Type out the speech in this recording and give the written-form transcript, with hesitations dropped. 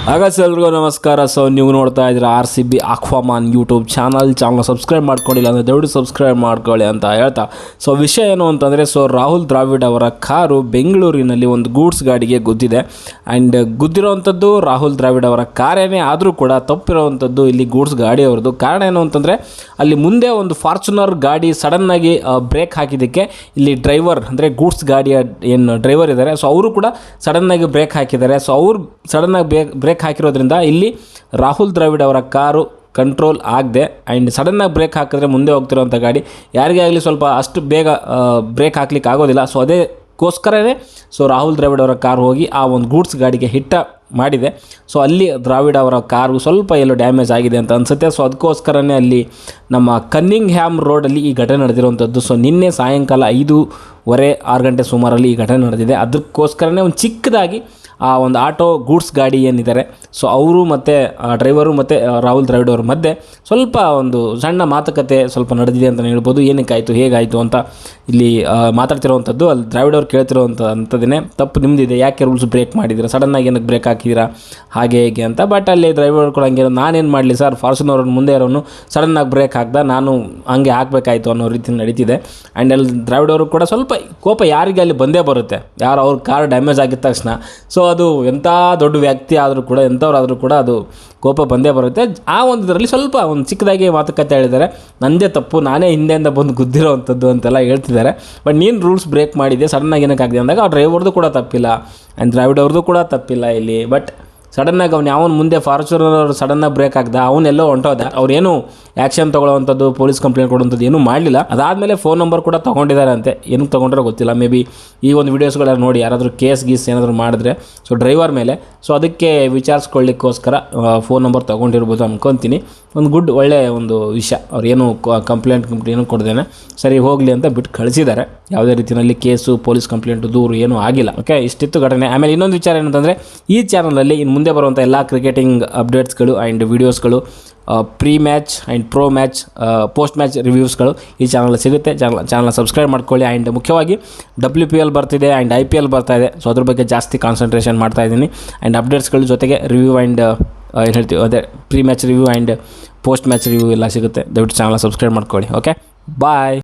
ಹಾಗಾದ್ರೆ ಎಲ್ರಿಗೂ ನಮಸ್ಕಾರ. ಸೊ ನೀವು ನೋಡ್ತಾ ಇದ್ದೀರಾ RCB ಆಕ್ವಾಮಾನ್ ಯೂಟ್ಯೂಬ್ ಚಾನಲ್ ಸಬ್ಸ್ಕ್ರೈಬ್ ಮಾಡ್ಕೊಂಡಿಲ್ಲ ಅಂದರೆ ದಯವಿಟ್ಟು ಸಬ್ಸ್ಕ್ರೈಬ್ ಮಾಡ್ಕೊಳ್ಳಿ ಅಂತ ಹೇಳ್ತಾ, ಸೊ ವಿಷಯ ಏನು ಅಂತಂದರೆ, ಸೊ ರಾಹುಲ್ ದ್ರಾವಿಡ್ ಅವರ ಕಾರು ಬೆಂಗಳೂರಿನಲ್ಲಿ ಒಂದು ಗೂಡ್ಸ್ ಗಾಡಿಗೆ ಗುದ್ದಿದೆ. ಆ್ಯಂಡ್ ಗುದ್ದಿರೋವಂಥದ್ದು ರಾಹುಲ್ ದ್ರಾವಿಡ್ ಅವರ ಕಾರೇನೇ ಆದರೂ ಕೂಡ ತಪ್ಪಿರೋವಂಥದ್ದು ಇಲ್ಲಿ ಗೂಡ್ಸ್ ಗಾಡಿ ಅವ್ರದ್ದು. ಕಾರಣ ಏನು ಅಂತಂದರೆ, ಅಲ್ಲಿ ಮುಂದೆ ಒಂದು ಫಾರ್ಚುನರ್ ಗಾಡಿ ಸಡನ್ನಾಗಿ ಬ್ರೇಕ್ ಹಾಕಿದ್ದಕ್ಕೆ ಇಲ್ಲಿ ಡ್ರೈವರ್ ಅಂದರೆ ಗೂಡ್ಸ್ ಗಾಡಿಯ ಏನು ಡ್ರೈವರ್ ಇದ್ದಾರೆ, ಸೊ ಅವರು ಕೂಡ ಸಡನ್ನಾಗಿ ಬ್ರೇಕ್ ಹಾಕಿದ್ದಾರೆ. ಸೊ ಅವರು ಸಡನ್ನಾಗಿ ಬ್ರೇಕ್ ಹಾಕಿರೋದ್ರಿಂದ ಇಲ್ಲಿ ರಾಹುಲ್ ದ್ರಾವಿಡ್ ಅವರ ಕಾರು ಕಂಟ್ರೋಲ್ ಆಗದೆ ಆ್ಯಂಡ್ ಸಡನ್ನಾಗಿ ಬ್ರೇಕ್ ಹಾಕಿದ್ರೆ ಮುಂದೆ ಹೋಗ್ತಿರೋಂಥ ಗಾಡಿ ಯಾರಿಗೇ ಆಗಲಿ ಸ್ವಲ್ಪ ಅಷ್ಟು ಬೇಗ ಬ್ರೇಕ್ ಹಾಕ್ಲಿಕ್ಕೆ ಆಗೋದಿಲ್ಲ. ಸೊ ಅದಕ್ಕೋಸ್ಕರನೇ ಸೊ ರಾಹುಲ್ ದ್ರಾವಿಡ್ ಅವರ ಕಾರು ಹೋಗಿ ಆ ಒಂದು ಗೂಡ್ಸ್ ಗಾಡಿಗೆ ಹಿಟ್ಟ ಮಾಡಿದೆ. ಸೊ ಅಲ್ಲಿ ದ್ರಾವಿಡ್ ಅವರ ಕಾರು ಸ್ವಲ್ಪ ಎಲ್ಲೋ ಡ್ಯಾಮೇಜ್ ಆಗಿದೆ ಅಂತ ಅನಿಸುತ್ತೆ. ಸೊ ಅದಕ್ಕೋಸ್ಕರನೇ ಅಲ್ಲಿ ನಮ್ಮ ಕನ್ನಿಂಗ್ಹ್ಯಾಮ್ ರೋಡಲ್ಲಿ ಈ ಘಟನೆ ನಡೆದಿರುವಂಥದ್ದು. ಸೊ ನಿನ್ನೆ ಸಾಯಂಕಾಲ 5:15-6 ಗಂಟೆ ಸುಮಾರಲ್ಲಿ ಈ ಘಟನೆ ನಡೆದಿದೆ. ಅದಕ್ಕೋಸ್ಕರನೇ ಒಂದು ಚಿಕ್ಕದಾಗಿ ಆ ಒಂದು ಆಟೋ ಗೂಡ್ಸ್ ಗಾಡಿ ಏನಿದ್ದಾರೆ, ಸೊ ಅವರು ಮತ್ತು ಡ್ರೈವರು ಮತ್ತು ರಾಹುಲ್ ದ್ರಾವಿಡ್ ಅವ್ರ ಮಧ್ಯೆ ಸ್ವಲ್ಪ ಒಂದು ಸಣ್ಣ ಮಾತುಕತೆ ಸ್ವಲ್ಪ ನಡೆದಿದೆ ಅಂತಲೇ ಹೇಳ್ಬೋದು. ಏನಕ್ಕಾಯಿತು ಹೇಗಾಯಿತು ಅಂತ ಇಲ್ಲಿ ಮಾತಾಡ್ತಿರೋವಂಥದ್ದು. ಅಲ್ಲಿ ದ್ರಾವಿಡ್ ಅವ್ರು ಕೇಳ್ತಿರೋವಂಥದ್ದೇ ತಪ್ಪು ನಿಮ್ಮದಿದೆ, ಯಾಕೆ ರೂಲ್ಸ್ ಬ್ರೇಕ್ ಮಾಡಿದ್ದೀರಾ, ಸಡನ್ನಾಗಿ ಏನಕ್ಕೆ ಬ್ರೇಕ್ ಹಾಕಿದ್ದೀರಾ ಹಾಗೆ ಹೇಗೆ ಅಂತ. ಬಟ್ ಅಲ್ಲಿ ಡ್ರೈವರ್ ಕೂಡ ಹಂಗೆ, ನಾನೇನು ಮಾಡಲಿ ಸರ್, ಫಾರ್ಚುನರ್ ಮುಂದೆ ಇರೋನು ಸಡನ್ನಾಗಿ ಬ್ರೇಕ್ ಹಾಕ್ದ, ನಾನು ಹಂಗೆ ಹಾಕಬೇಕಾಯಿತು ಅನ್ನೋ ರೀತಿ ನಡೀತಿದೆ. ಆ್ಯಂಡ್ ಅಲ್ಲಿ ದ್ರಾವಿಡ್ ಅವರು ಕೂಡ ಸ್ವಲ್ಪ ಕೋಪ ಯಾರಿಗೆ ಅಲ್ಲಿ ಬಂದೇ ಬರುತ್ತೆ, ಯಾರು ಅವ್ರ ಕಾರ್ ಡ್ಯಾಮೇಜ್ ಆಗಿದ ತಕ್ಷಣ. ಸೊ ಅದು ಎಂಥ ದೊಡ್ಡ ವ್ಯಕ್ತಿ ಆದರೂ ಕೂಡ, ಎಂಥವ್ರಾದರೂ ಕೂಡ ಅದು ಕೋಪ ಬಂದೇ ಬರುತ್ತೆ. ಆ ಒಂದು ಇದರಲ್ಲಿ ಸ್ವಲ್ಪ ಒಂದು ಚಿಕ್ಕದಾಗಿ ಮಾತುಕತೆ ಹೇಳಿದ್ದಾರೆ, ನಂದೇ ತಪ್ಪು, ನಾನೇ ಹಿಂದೆಯಿಂದ ಬಂದು ಗುದ್ದಿರೋ ಅಂಥದ್ದು ಅಂತೆಲ್ಲ ಹೇಳ್ತಿದ್ದಾರೆ. ಬಟ್ ನೀನು ರೂಲ್ಸ್ ಬ್ರೇಕ್ ಮಾಡಿದ್ದೆ, ಸಡನ್ನಾಗಿ ಏನಕ್ಕಾಗಿದೆ ಅಂದಾಗ ಆ ಡ್ರೈವರ್ದು ಕೂಡ ತಪ್ಪಿಲ್ಲ ಆ್ಯಂಡ್ ದ್ರಾವಿಡ್ ಅವ್ರದ್ದು ಕೂಡ ತಪ್ಪಿಲ್ಲ ಇಲ್ಲಿ. ಬಟ್ ಸಡನ್ನಾಗಿ ಅವ್ನು ಯಾವನು ಮುಂದೆ ಫಾರ್ಚುನರ್ ಸಡನ್ನಾಗಿ ಬ್ರೇಕ್ ಹಾಕ್ದ, ಅವನ್ನೆಲ್ಲೋ ಹೊಂಟೋದ. ಅವ್ರೇನು ಆ್ಯಕ್ಷನ್ ತೊಗೊಳ್ಳೋವಂಥದ್ದು, ಪೊಲೀಸ್ ಕಂಪ್ಲೇಂಟ್ ಕೊಡುವಂಥದ್ದು ಏನೂ ಮಾಡಲಿಲ್ಲ. ಅದಾದಮೇಲೆ ಫೋನ್ ನಂಬರ್ ಕೂಡ ತೊಗೊಂಡಿದ್ದಾರೆ ಅಂತೆ, ಏನಕ್ಕೆ ತೊಗೊಂಡ್ರೆ ಗೊತ್ತಿಲ್ಲ. ಮೇ ಬಿ ಈ ಒಂದು ವೀಡಿಯೋಸ್ಗಳೆಲ್ಲ ನೋಡಿ ಯಾರಾದರೂ ಕೇಸ್ ಏನಾದರೂ ಮಾಡಿದ್ರೆ ಸೊ ಡ್ರೈವರ್ ಮೇಲೆ, ಸೊ ಅದಕ್ಕೆ ವಿಚಾರಿಸ್ಕೊಳ್ಳಿಕ್ಕೋಸ್ಕರ ಫೋನ್ ನಂಬರ್ ತೊಗೊಂಡಿರ್ಬೋದು ಅನ್ಕೊತೀನಿ. ಒಂದು ಒಳ್ಳೆಯ ಒಂದು ವಿಷಯ, ಅವ್ರೇನು ಕಂಪ್ಲೇಂಟ್ ಏನೂ ಕೊಡ್ದೇನೆ ಸರಿ ಹೋಗಲಿ ಅಂತ ಬಿಟ್ಟು ಕಳಿಸಿದ್ದಾರೆ. ಯಾವುದೇ ರೀತಿಯಲ್ಲಿ ಕೇಸು, ಪೊಲೀಸ್ ಕಂಪ್ಲೇಂಟು, ದೂರು ಏನೂ ಆಗಿಲ್ಲ. ಓಕೆ, ಇಷ್ಟಿತ್ತು ಘಟನೆ. ಆಮೇಲೆ ಇನ್ನೊಂದು ವಿಚಾರ ಏನಂತಂದರೆ, ಈ ಚಾನಲಲ್ಲಿ ಇನ್ನು ಮುಂದೆ ಬರುವಂಥ ಎಲ್ಲ ಕ್ರಿಕೆಟಿಂಗ್ ಅಪ್ಡೇಟ್ಸ್ಗಳು ಆ್ಯಂಡ್ ವೀಡಿಯೋಸ್ಗಳು, pre match and pro match, post match ರಿವ್ಯೂಸ್ಗಳು ಈ ಚಾನಲ್ ಸಿಗುತ್ತೆ. ಚಾನಲ್ನ ಸಬ್ಸ್ಕ್ರೈಬ್ ಮಾಡ್ಕೊಳ್ಳಿ. ಆ್ಯಂಡ್ ಮುಖ್ಯವಾಗಿ WPL ಬರ್ತಿದೆ ಆ್ಯಂಡ್ IPL ಬರ್ತಾಯಿದೆ. ಸೊ ಅದ್ರ ಬಗ್ಗೆ ಜಾಸ್ತಿ ಕಾನ್ಸಂಟ್ರೇಷನ್ ಮಾಡ್ತಾಯಿದ್ದೀನಿ. ಆ್ಯಂಡ್ ಅಪ್ಡೇಟ್ಸ್ಗಳ ಜೊತೆಗೆ ರಿವ್ಯೂ ಆ್ಯಂಡ್ ಏನು ಹೇಳ್ತೀವಿ ಅದೇ pre match review and post match review ಎಲ್ಲ ಸಿಗುತ್ತೆ. ದಯವಿಟ್ಟು ಚಾನಲ್ನ ಸಬ್ಸ್ಕ್ರೈಬ್ ಮಾಡ್ಕೊಳ್ಳಿ. ಓಕೆ, ಬಾಯ್.